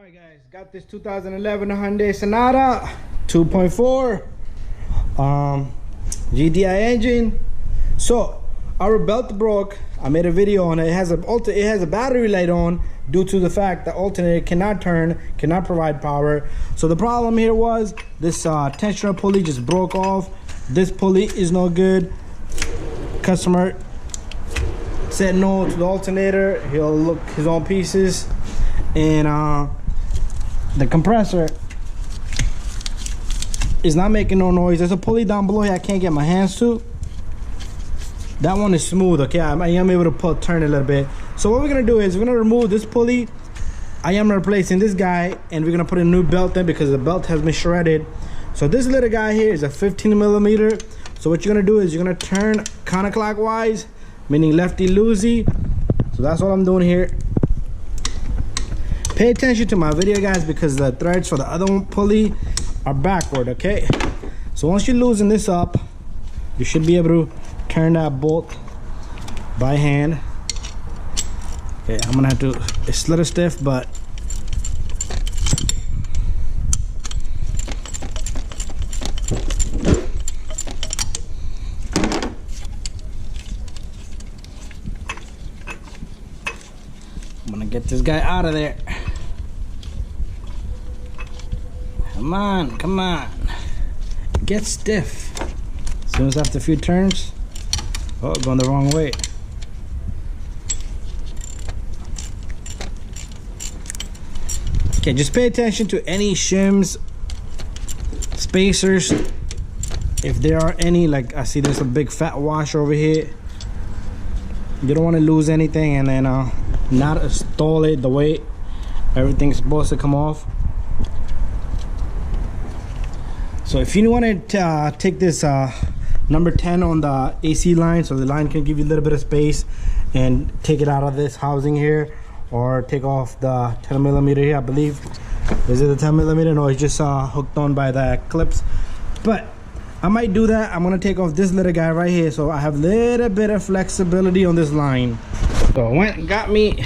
Alright guys, got this 2011 Hyundai Sonata 2.4 GTI engine. So our belt broke. I made a video on it. It has a battery light on due to the fact that alternator cannot turn, cannot provide power. So the problem here was this tensioner pulley just broke off. This pulley is no good. Customer said no to the alternator. He'll look his own pieces. And the compressor is not making no noise. There's a pulley down below here I can't get my hands to. That one is smooth. Okay, I am able to turn it a little bit. So what we're gonna do is we're gonna remove this pulley. I am replacing this guy, and we're gonna put a new belt in because the belt has been shredded. So this little guy here is a 15 millimeter. So what you're gonna do is you're gonna turn counterclockwise, meaning lefty loosey. So that's what I'm doing here. Pay attention to my video, guys, because the threads for the other one pulley are backward. Okay, so once you loosen this up, you should be able to turn that bolt by hand. Okay, I'm gonna have to, it's a little stiff, but I'm gonna get this guy out of there. Come on, come on. It gets stiff. As soon as after a few turns, oh, going the wrong way. Okay, just pay attention to any shims, spacers. If there are any, like I see there's a big fat washer over here. You don't want to lose anything and then not install it the way everything's supposed to come off. So if you want to take this number 10 on the AC line, so the line can give you a little bit of space, and take it out of this housing here, or take off the 10 millimeter here, I believe. Is it the 10 millimeter? No, it's just hooked on by the clips. But I might do that. I'm gonna take off this little guy right here, so I have a little bit of flexibility on this line. So I went and got me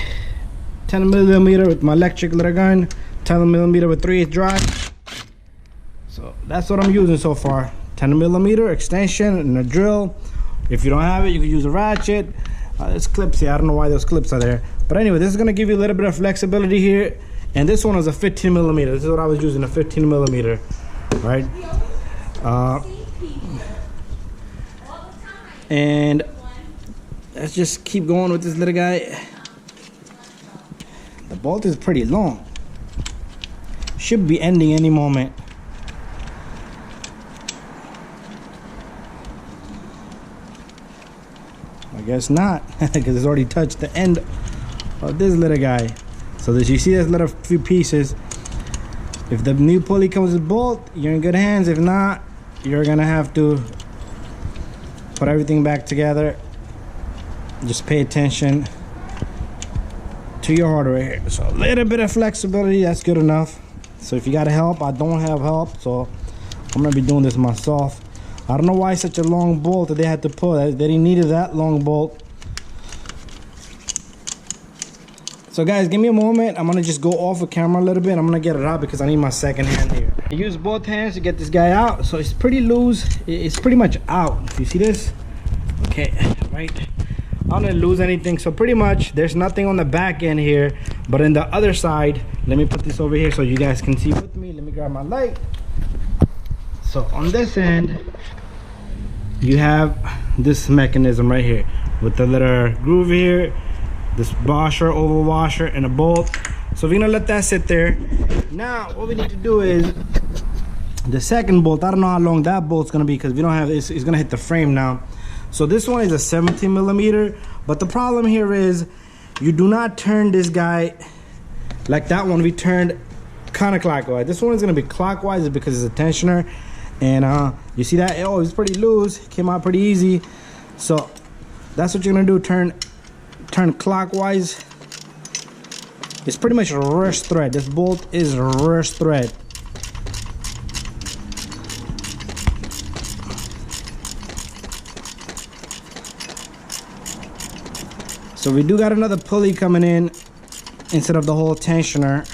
10 millimeter with my electric litter gun, 10 millimeter with 3/8 drive. So that's what I'm using so far. 10 millimeter extension and a drill. If you don't have it, you can use a ratchet. There's clips here. I don't know why those clips are there, but anyway, this is gonna give you a little bit of flexibility here. And this one is a 15 millimeter. This is what I was using, a 15 millimeter, right? And let's just keep going with this little guy. The bolt is pretty long. Should be ending any moment. I guess not, because it's already touched the end of this little guy. So that you see this little few pieces. If the new pulley comes with bolt, you're in good hands. If not, you're gonna have to put everything back together. Just pay attention to your hardware here. So a little bit of flexibility, that's good enough. So if you got help, I don't have help, so I'm gonna be doing this myself. I don't know why such a long bolt that they had to put. They didn't need that long bolt. So guys, give me a moment. I'm gonna just go off the camera a little bit. I'm gonna get it out because I need my second hand here. I use both hands to get this guy out. So it's pretty loose. It's pretty much out. You see this? Okay, right. I don't lose anything. So pretty much there's nothing on the back end here, but in the other side, let me put this over here so you guys can see with me. Let me grab my light. So on this end, you have this mechanism right here with the little groove here, this washer, oval washer, and a bolt. So we're gonna let that sit there. Now what we need to do is the second bolt. I don't know how long that bolt's gonna be because we don't have this. It's gonna hit the frame now. So this one is a 17 millimeter, but the problem here is you do not turn this guy like that one we turned counterclockwise. This one is gonna be clockwise because it's a tensioner. And you see that? Oh, it's pretty loose. It came out pretty easy. So that's what you're gonna do. Turn clockwise. It's pretty much a reverse thread. This bolt is a reverse thread. So we do got another pulley coming in instead of the whole tensioner.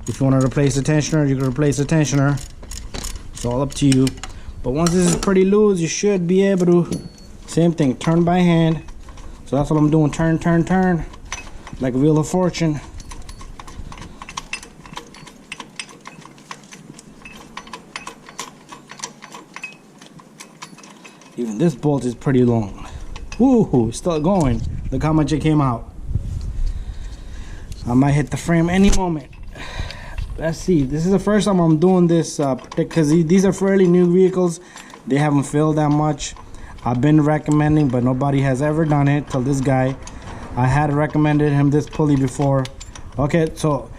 If you want to replace the tensioner, you can replace the tensioner. It's all up to you. But once this is pretty loose, you should be able to, same thing, turn by hand. So that's what I'm doing, turn, turn, turn, like a wheel of fortune. Even this bolt is pretty long. Woohoo, still going. Look how much it came out. I might hit the frame any moment. Let's see, this is the first time I'm doing this because these are fairly new vehicles. They haven't filled that much. I've been recommending, but nobody has ever done it till this guy. I had recommended him this pulley before. Okay, so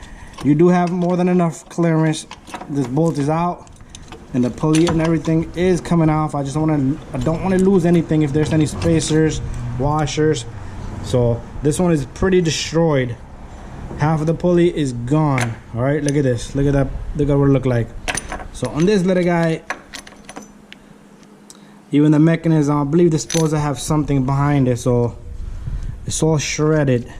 you do have more than enough clearance. This bolt is out and the pulley and everything is coming off. I don't want to lose anything if there's any spacers, washers. So this one is pretty destroyed. Half of the pulley is gone. All right, look at this, look at that, look at what it looked like. So on this little guy, even the mechanism, I believe they're supposed to have something behind it, so it's all shredded.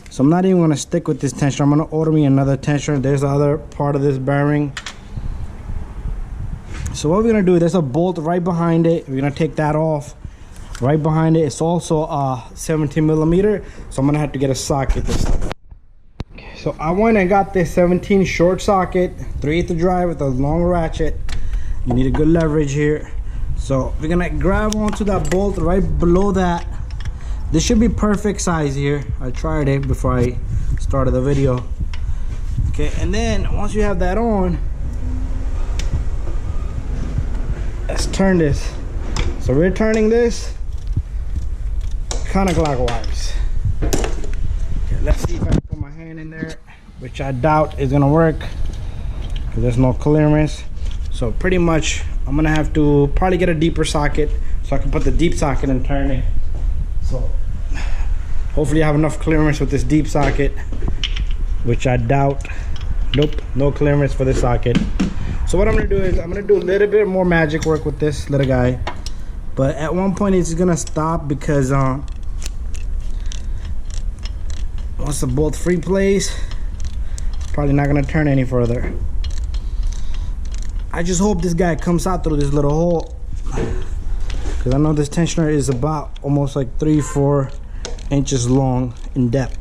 So I'm not even going to stick with this tensioner. I'm going to order me another tensioner. There's the other part of this bearing. So what we're going to do, there's a bolt right behind it. We're going to take that off. Right behind it, it's also 17 millimeter, so I'm going to have to get a socket this time. So I went and got this 17 short socket, 3/8 drive with a long ratchet. You need a good leverage here. So we're gonna grab onto that bolt right below that. This should be perfect size here. I tried it before I started the video. Okay, and then once you have that on, let's turn this. So we're turning this counterclockwise. Okay, let's see if I can put my hand in there, which I doubt is gonna work because there's no clearance. So pretty much I'm gonna have to probably get a deeper socket so I can put the deep socket and turn it. So hopefully I have enough clearance with this deep socket, which I doubt. Nope, no clearance for this socket. So what I'm gonna do is I'm gonna do a little bit more magic work with this little guy, but at one point it's gonna stop because once the bolt free plays, probably not gonna turn any further. I just hope this guy comes out through this little hole, because I know this tensioner is about almost like 3-4 inches long in depth.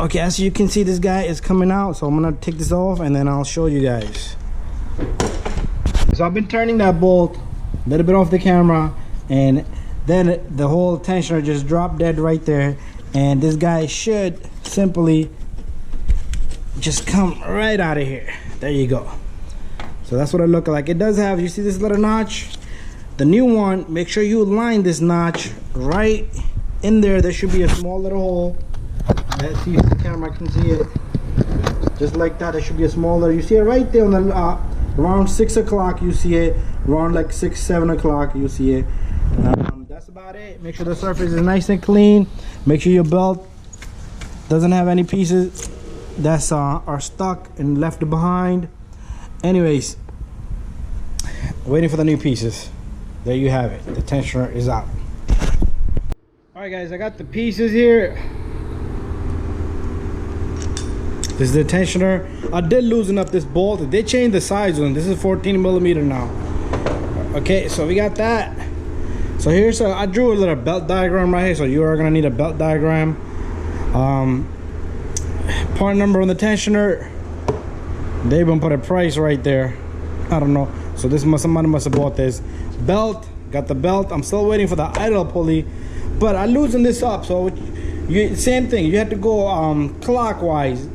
Okay, as you can see, this guy is coming out, so I'm gonna take this off and then I'll show you guys. So I've been turning that bolt a little bit off the camera, and then the whole tensioner just dropped dead right there, and this guy should simply just come right out of here. There you go. So that's what it looked like. It does have, you see this little notch? The new one, make sure you line this notch right in there. There should be a small little hole. Let's see if the camera can see it. Just like that, there should be a smaller, you see it right there on the around 6 o'clock, you see it. Around like 6-7 o'clock, you see it. That's about it. Make sure the surface is nice and clean. Make sure your belt doesn't have any pieces that are stuck and left behind. Anyways, waiting for the new pieces. There you have it. The tensioner is out. All right, guys, I got the pieces here. This is the tensioner. I did loosen up this bolt. They changed the size one. This is 14 millimeter now. Okay, so we got that. So here's I drew a little belt diagram right here. So you are gonna need a belt diagram. Part number on the tensioner. They even put a price right there. I don't know. So this somebody must have bought this. Belt, got the belt. I'm still waiting for the idle pulley, but I loosened this up. So same thing. You have to go clockwise.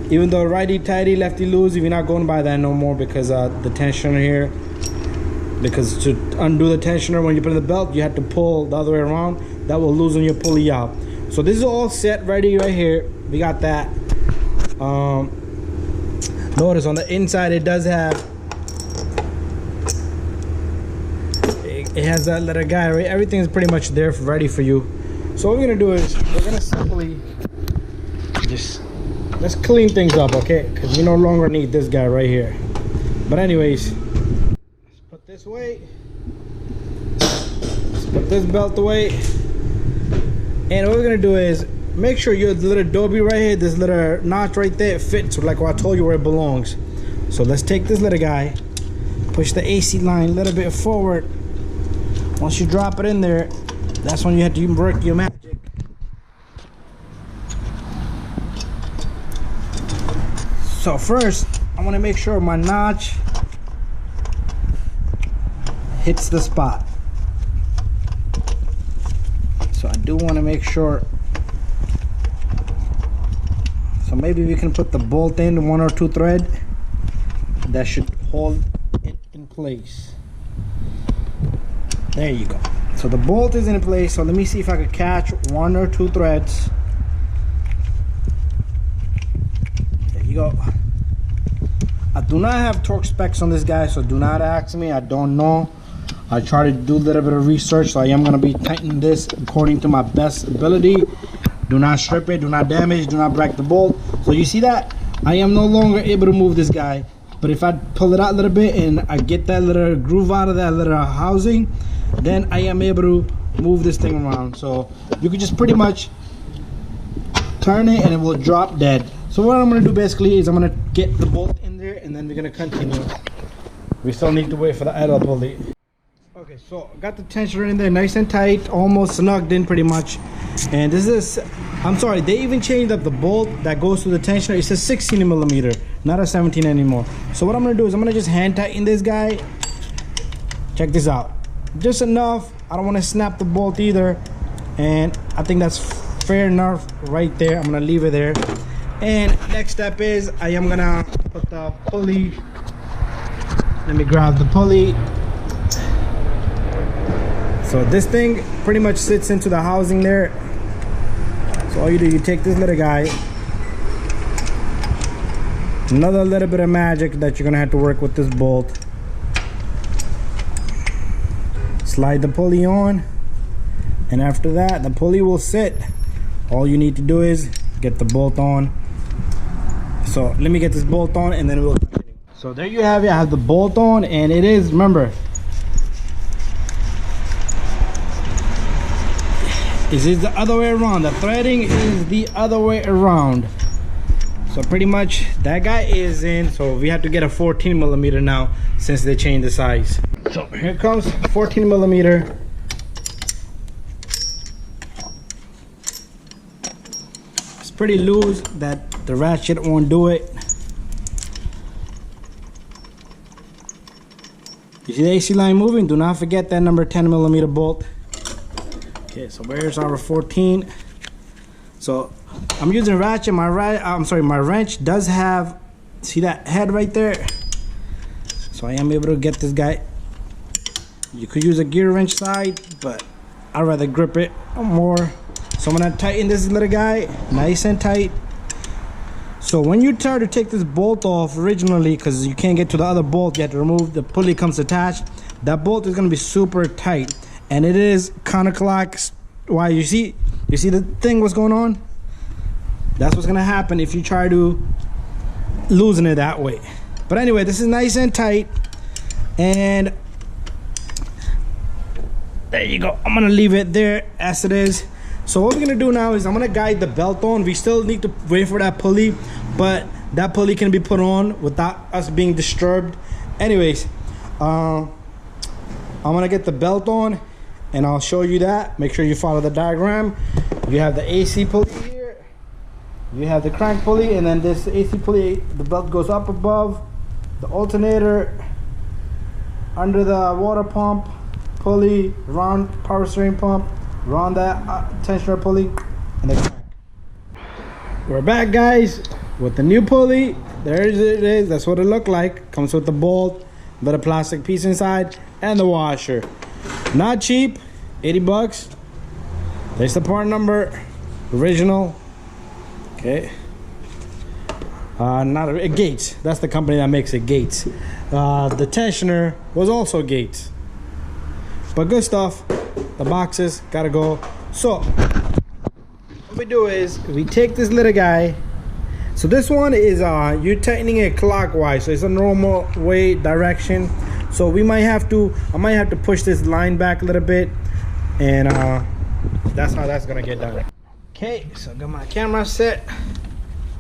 Even though righty tighty, lefty loose, if you're not going by that no more, because the tensioner here, because to undo the tensioner when you put in the belt, you have to pull the other way around. That will loosen your pulley out. So this is all set ready right here. We got that. Notice on the inside it does have, it has that little guy, right? Everything is pretty much there ready for you. So what we're gonna do is we're gonna simply just let's clean things up, okay? Because we no longer need this guy right here. But anyways, let's put this away. Let's put this belt away. And what we're gonna do is make sure your little dobby right here, this little notch right there, fits like what I told you where it belongs. So let's take this little guy, push the AC line a little bit forward. Once you drop it in there, that's when you have to work your magic. So first, I want to make sure my notch hits the spot. So I do want to make sure. So maybe we can put the bolt in 1 or 2 thread. That should hold it in place. There you go. So the bolt is in place. So let me see if I could catch 1 or 2 threads. There you go. I do not have torque specs on this guy, so do not ask me. I don't know. I try to do a little bit of research, so I am going to be tightening this according to my best ability. Do not strip it, do not damage, do not break the bolt. So you see that? I am no longer able to move this guy. But if I pull it out a little bit and I get that little groove out of that little housing, then I am able to move this thing around. So you can just pretty much turn it and it will drop dead. So what I'm going to do basically is I'm going to get the bolt in there and then we're going to continue. We still need to wait for the idle pulley. Okay, so got the tensioner in there nice and tight, almost snugged in pretty much. And this is, I'm sorry, they even changed up the bolt that goes to the tensioner. It's a 16 millimeter, not a 17 anymore. So what I'm gonna do is I'm gonna just hand tighten this guy. Check this out, just enough. I don't want to snap the bolt either, and I think that's fair enough right there. I'm gonna leave it there. And next step is I am gonna put the pulley. Let me grab the pulley. So this thing pretty much sits into the housing there. So all you do, you take this little guy, another little bit of magic that you're gonna have to work with this bolt. Slide the pulley on, and after that the pulley will sit. All you need to do is get the bolt on. So let me get this bolt on and then we'll continue. So there you have it. I have the bolt on, and it is, remember, this is the other way around. The threading is the other way around. So pretty much that guy is in. So we have to get a 14 millimeter now since they changed the size. So here comes 14 millimeter. It's pretty loose that the ratchet won't do it. You see the AC line moving? Do not forget that number 10 millimeter bolt. Okay, so where's our 14? So I'm using ratchet. My wrench does have, see that head right there? So I am able to get this guy. You could use a gear wrench side, but I'd rather grip it more. So I'm gonna tighten this little guy nice and tight. So when you try to take this bolt off originally, because you can't get to the other bolt, you have to remove the pulley comes attached. That bolt is gonna be super tight. And it is counterclocks. Why, you see the thing, what's going on? That's what's gonna happen if you try to loosen it that way. But anyway, this is nice and tight, and there you go. I'm gonna leave it there as it is. So what we're gonna do now is I'm gonna guide the belt on. We still need to wait for that pulley, but that pulley can be put on without us being disturbed. Anyways, I'm gonna get the belt on and I'll show you that. Make sure you follow the diagram. You have the AC pulley here, you have the crank pulley, and then this AC pulley, the belt goes up above the alternator, under the water pump, pulley, round power steering pump, around that tensioner pulley, and the crank. We're back, guys, with the new pulley. There it is. That's what it looked like. Comes with the bolt, but a plastic piece inside, and the washer. Not cheap, 80 bucks. There's the part number, original. Okay. Not Gates. That's the company that makes it, Gates. The tensioner was also Gates. But good stuff. The boxes gotta go. So what we do is we take this little guy, So this one is you're tightening it clockwise, so it's a normal way direction. So I might have to push this line back a little bit, and that's how that's gonna get done. Okay, so I got my camera set.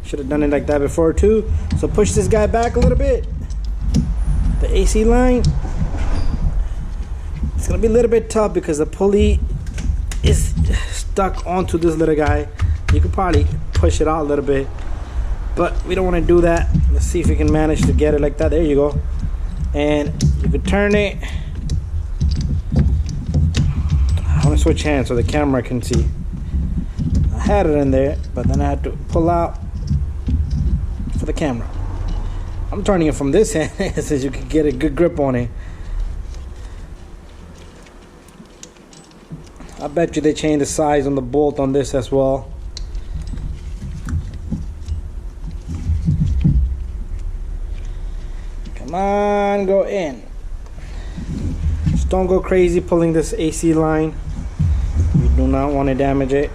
Should have done it like that before too. So push this guy back a little bit, the AC line. It's gonna be a little bit tough because the pulley is stuck onto this little guy. You could probably push it out a little bit, but we don't want to do that. Let's see if we can manage to get it like that. There you go. And you could turn it. I want to switch hands so the camera can see. I had it in there, but then I had to pull out for the camera. I'm turning it from this hand so you can get a good grip on it. I bet you they changed the size on the bolt on this as well. Come on, go in. Just don't go crazy pulling this AC line. You do not want to damage it.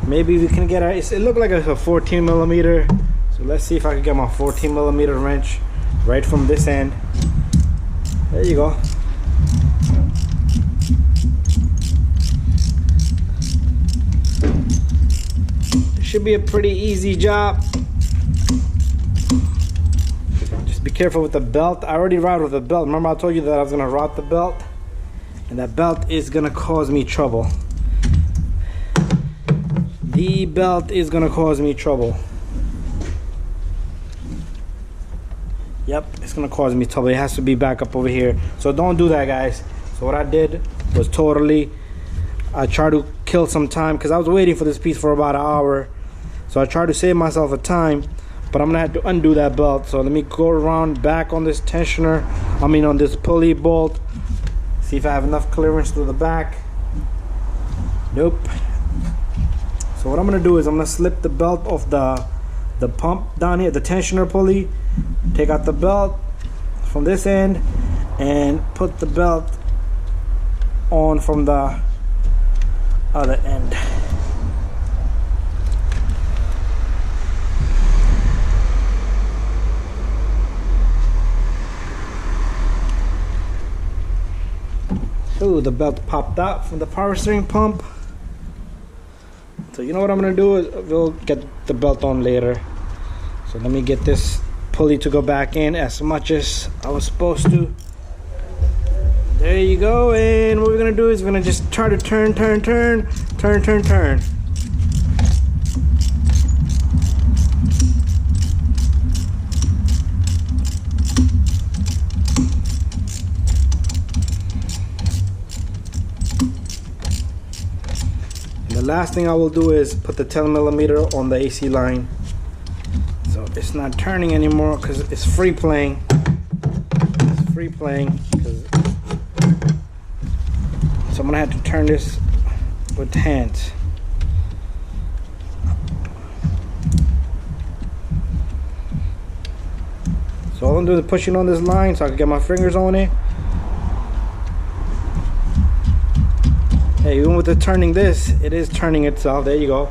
Maybe we can get our, it looked like a 14 millimeter. So let's see if I can get my 14 millimeter wrench right from this end. There you go. Should be a pretty easy job. Just be careful with the belt. I already rode with the belt. Remember I told you that I was gonna rot the belt, and that belt is gonna cause me trouble. The belt is gonna cause me trouble. Yep, it's gonna cause me trouble. It has to be back up over here. So don't do that, guys. So what I did was I tried to kill some time because I was waiting for this piece for about an hour. So I tried to save myself a time, but I'm gonna have to undo that belt. So let me go around back on this tensioner, on this pulley bolt. See if I have enough clearance to the back. Nope. So what I'm gonna do is I'm gonna slip the belt off the pump down here, the tensioner pulley. Take out the belt from this end and put the belt on from the other end. Ooh, the belt popped out from the power steering pump. So you know what I'm gonna do is we'll get the belt on later. So let me get this pulley to go back in as much as I was supposed to. There you go. And what we're gonna do is we're gonna just try to turn. The last thing I will do is put the 10 millimeter on the AC line, so it's not turning anymore because it's free playing. So I'm gonna have to turn this with hands. So all I'm doing is pushing on this line so I can get my fingers on it. Hey, even with the turning this, it is turning itself. There you go.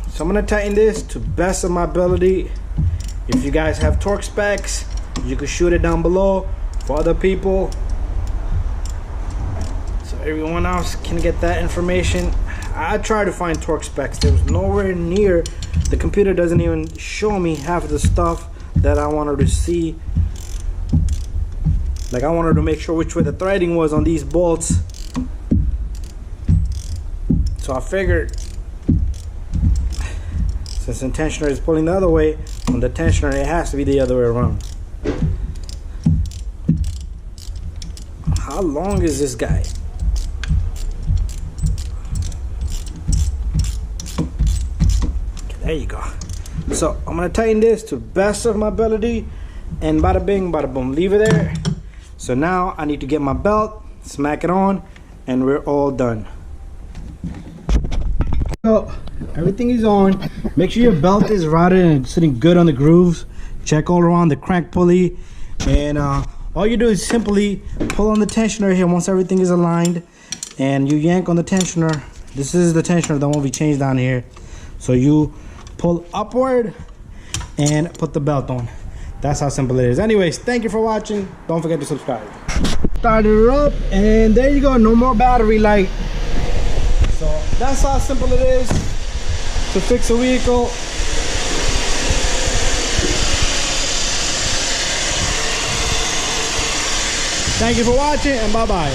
So I'm gonna tighten this to best of my ability. If you guys have torque specs, you can shoot it down below for other people, so everyone else can get that information. I tried to find torque specs. There was nowhere near. The computer doesn't even show me half of the stuff that I wanted to see. Like I wanted to make sure which way the threading was on these bolts. So I figured, since the tensioner is pulling the other way, on the tensioner it has to be the other way around. How long is this guy? Okay, there you go. So I'm gonna tighten this to best of my ability, and bada bing, bada boom, leave it there. So now I need to get my belt, smack it on, and we're all done. So Everything is on. Make sure your belt is routed and sitting good on the grooves. Check all around the crank pulley. And all you do is simply pull on the tensioner here once everything is aligned. And you yank on the tensioner. This is the tensioner, the one we changed down here. So you pull upward and put the belt on. That's how simple it is. Anyways, thank you for watching. Don't forget to subscribe. Started it up, and there you go. No more battery light. So that's how simple it is to fix a vehicle. Thank you for watching, and bye-bye.